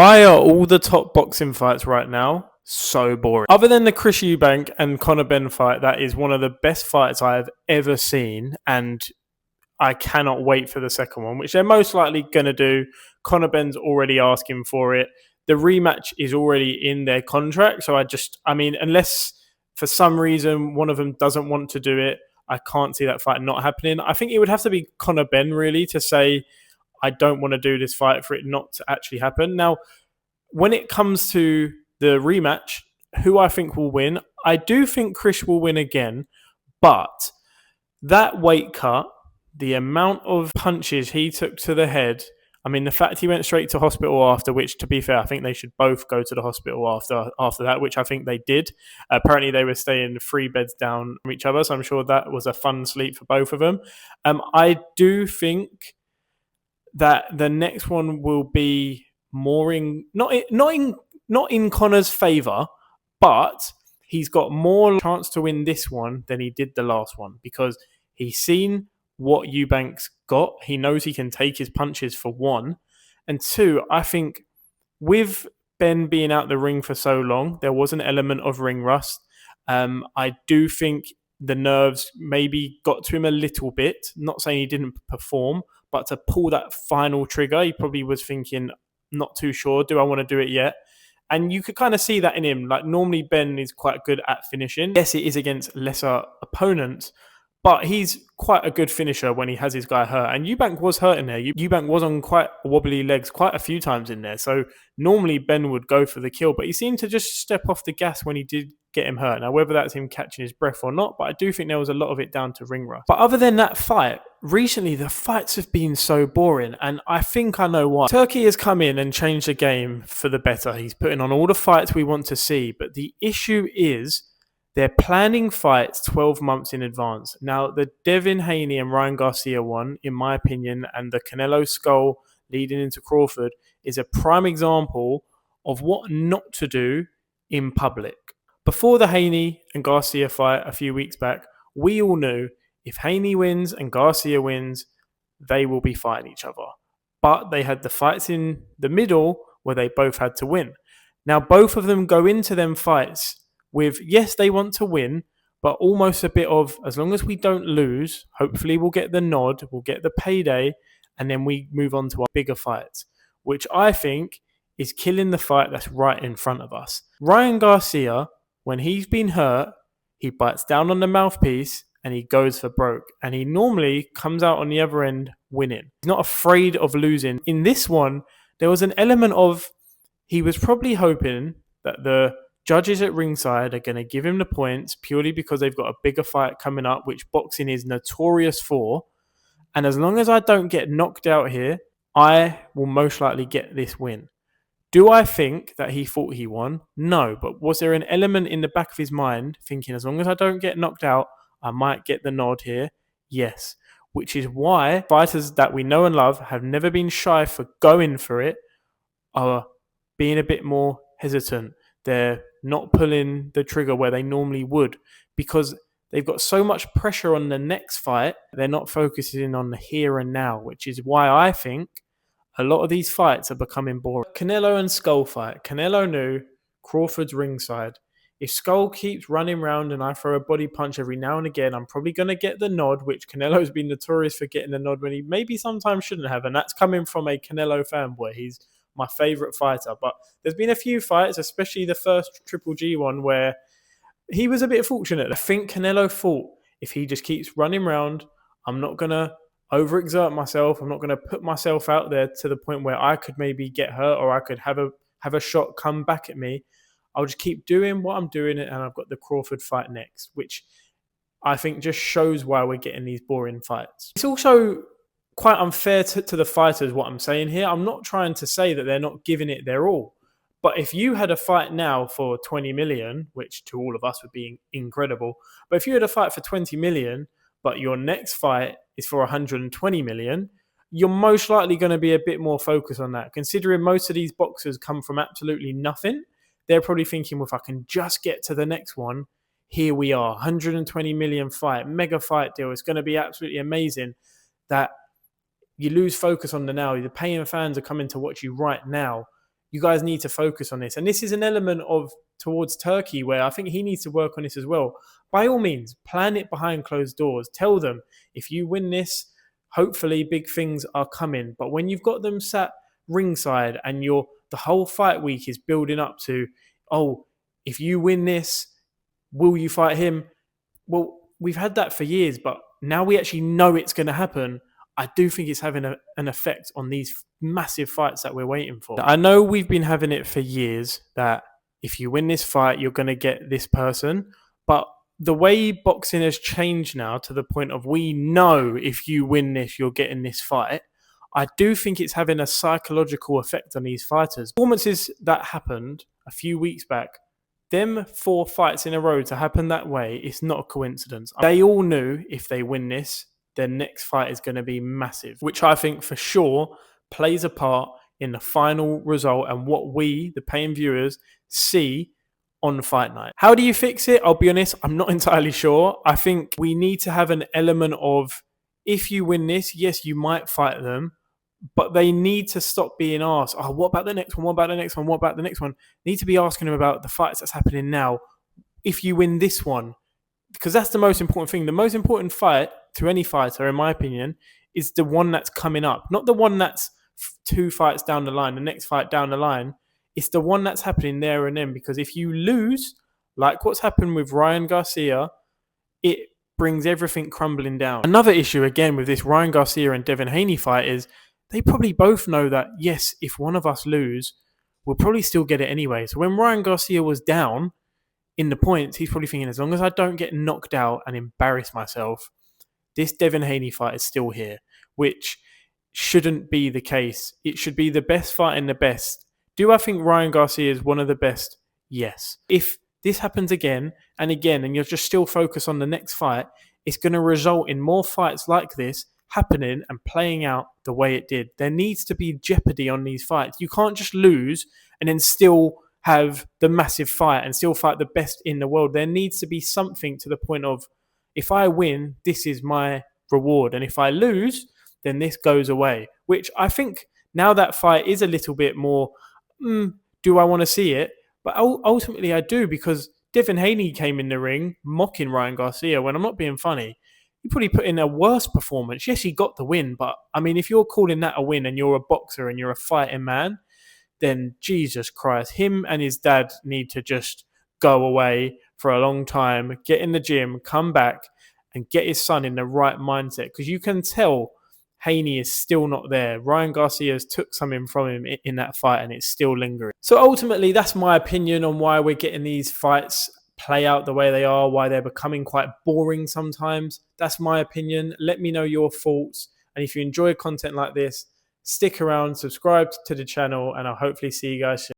Why are all the top boxing fights right now so boring? Other than the Chris Eubank and Conor Benn fight, that is one of the best fights I have ever seen, and I cannot wait for the second one, which they're most likely going to do. Conor Benn's already asking for it. The rematch is already in their contract, so unless for some reason one of them doesn't want to do it, I can't see that fight not happening. I think it would have to be Conor Benn really to say, I don't want to do this fight for it not to actually happen. Now, when it comes to the rematch, who I think will win, I do think Chris will win again, but that weight cut, the amount of punches he took to the head, the fact he went straight to hospital after, which, to be fair, I think they should both go to the hospital after that, which I think they did. Apparently, they were staying 3 beds down from each other, so I'm sure that was a fun sleep for both of them. I do think that the next one will be more not in Conor's favour, but he's got more chance to win this one than he did the last one because he's seen what Eubank's got. He knows he can take his punches for one. And two, I think with Ben being out the ring for so long, there was an element of ring rust. I do think the nerves maybe got to him a little bit. Not saying he didn't perform, but to pull that final trigger, he probably was thinking, not too sure, do I want to do it yet? And you could kind of see that in him. Like, normally Ben is quite good at finishing. Yes, it is against lesser opponents, but he's quite a good finisher when he has his guy hurt. And Eubank was hurt in there. Eubank was on quite wobbly legs quite a few times in there. So normally Ben would go for the kill, but he seemed to just step off the gas when he did get him hurt. Now, whether that's him catching his breath or not, but I do think there was a lot of it down to ring rust. But other than that fight, recently the fights have been so boring, and I think I know why. Turki has come in and changed the game for the better. He's putting on all the fights we want to see, but the issue is they're planning fights 12 months in advance. Now, the Devin Haney and Ryan Garcia one, in my opinion, and the Canelo Skull leading into Crawford is a prime example of what not to do in public. Before the Haney and Garcia fight a few weeks back, we all knew if Haney wins and Garcia wins, they will be fighting each other. But they had the fights in the middle where they both had to win. Now, both of them go into them fights with, yes, they want to win, but almost a bit of, as long as we don't lose, hopefully we'll get the nod, we'll get the payday, and then we move on to our bigger fights, which I think is killing the fight that's right in front of us. Ryan Garcia, when he's been hurt, he bites down on the mouthpiece and he goes for broke. And he normally comes out on the other end winning. He's not afraid of losing. In this one, there was an element of, he was probably hoping that the judges at ringside are going to give him the points purely because they've got a bigger fight coming up, which boxing is notorious for. And as long as I don't get knocked out here, I will most likely get this win. Do I think that he thought he won? No. But was there an element in the back of his mind thinking, as long as I don't get knocked out, I might get the nod here? Yes. Which is why fighters that we know and love have never been shy for going for it are being a bit more hesitant. They're not pulling the trigger where they normally would because they've got so much pressure on the next fight. They're not focusing on the here and now, which is why I think a lot of these fights are becoming boring. Canelo and Skull fight. Canelo knew Crawford's ringside. If Skull keeps running around and I throw a body punch every now and again, I'm probably going to get the nod, which Canelo's been notorious for getting the nod when he maybe sometimes shouldn't have. And that's coming from a Canelo fanboy. He's my favourite fighter. But there's been a few fights, especially the first Triple G one, where he was a bit fortunate. I think Canelo thought, if he just keeps running around, I'm not going to overexert myself. I'm not going to put myself out there to the point where I could maybe get hurt or I could have a shot come back at me. I'll just keep doing what I'm doing, and I've got the Crawford fight next, which I think just shows why we're getting these boring fights. It's also quite unfair to the fighters, what I'm saying here. I'm not trying to say that they're not giving it their all. But if you had a fight now for 20 million, which to all of us would be incredible, but if you had a fight for 20 million, but your next fight is for 120 million, you're most likely going to be a bit more focused on that. Considering most of these boxers come from absolutely nothing, they're probably thinking, well, if I can just get to the next one, here we are, 120 million fight, mega fight deal. It's going to be absolutely amazing. That you lose focus on the now. The paying fans are coming to watch you right now. you guys need to focus on this. And this is an element of towards Turkey where I think he needs to work on this as well. By all means, plan it behind closed doors. Tell them, if you win this, hopefully big things are coming. But when you've got them sat ringside and the whole fight week is building up to, oh, if you win this, will you fight him? Well, we've had that for years, but now we actually know it's going to happen. I do think it's having an effect on these massive fights that we're waiting for. I know we've been having it for years that if you win this fight, you're going to get this person. But the way boxing has changed now to the point of we know if you win this, you're getting this fight. I do think it's having a psychological effect on these fighters. Performances that happened a few weeks back, them 4 fights in a row to happen that way, it's not a coincidence. They all knew if they win this, their next fight is going to be massive, which I think for sure plays a part in the final result and what we, the paying viewers, see on fight night. How do you fix it? I'll be honest, I'm not entirely sure. I think we need to have an element of, if you win this, yes, you might fight them, but they need to stop being asked, oh, what about the next one? What about the next one? What about the next one? They need to be asking them about the fights that's happening now. If you win this one, because that's the most important thing. The most important fight to any fighter, in my opinion, is the one that's coming up, not the one that's 2 fights down the line, the next fight down the line. It's the one that's happening there and then, because if you lose, like what's happened with Ryan Garcia, it brings everything crumbling down. Another issue, again, with this Ryan Garcia and Devin Haney fight is they probably both know that, yes, if one of us lose, we'll probably still get it anyway. So when Ryan Garcia was down in the points, he's probably thinking, as long as I don't get knocked out and embarrass myself, this Devin Haney fight is still here, which shouldn't be the case. It should be the best fight in the best. Do I think Ryan Garcia is one of the best? Yes. If this happens again and again, and you're just still focused on the next fight, it's going to result in more fights like this happening and playing out the way it did. There needs to be jeopardy on these fights. You can't just lose and then still have the massive fight and still fight the best in the world. There needs to be something to the point of, if I win, this is my reward. And if I lose, then this goes away. Which I think now that fight is a little bit more, do I want to see it? But ultimately I do, because Devin Haney came in the ring mocking Ryan Garcia when, I'm not being funny, he probably put in a worse performance. Yes, he got the win, but I mean, if you're calling that a win and you're a boxer and you're a fighting man, then Jesus Christ, him and his dad need to just go away for a long time, get in the gym, come back and get his son in the right mindset. Because you can tell Haney is still not there. Ryan Garcia's took something from him in that fight and it's still lingering. So ultimately, that's my opinion on why we're getting these fights play out the way they are, why they're becoming quite boring sometimes. That's my opinion. Let me know your thoughts. And if you enjoy content like this, stick around, subscribe to the channel, and I'll hopefully see you guys soon.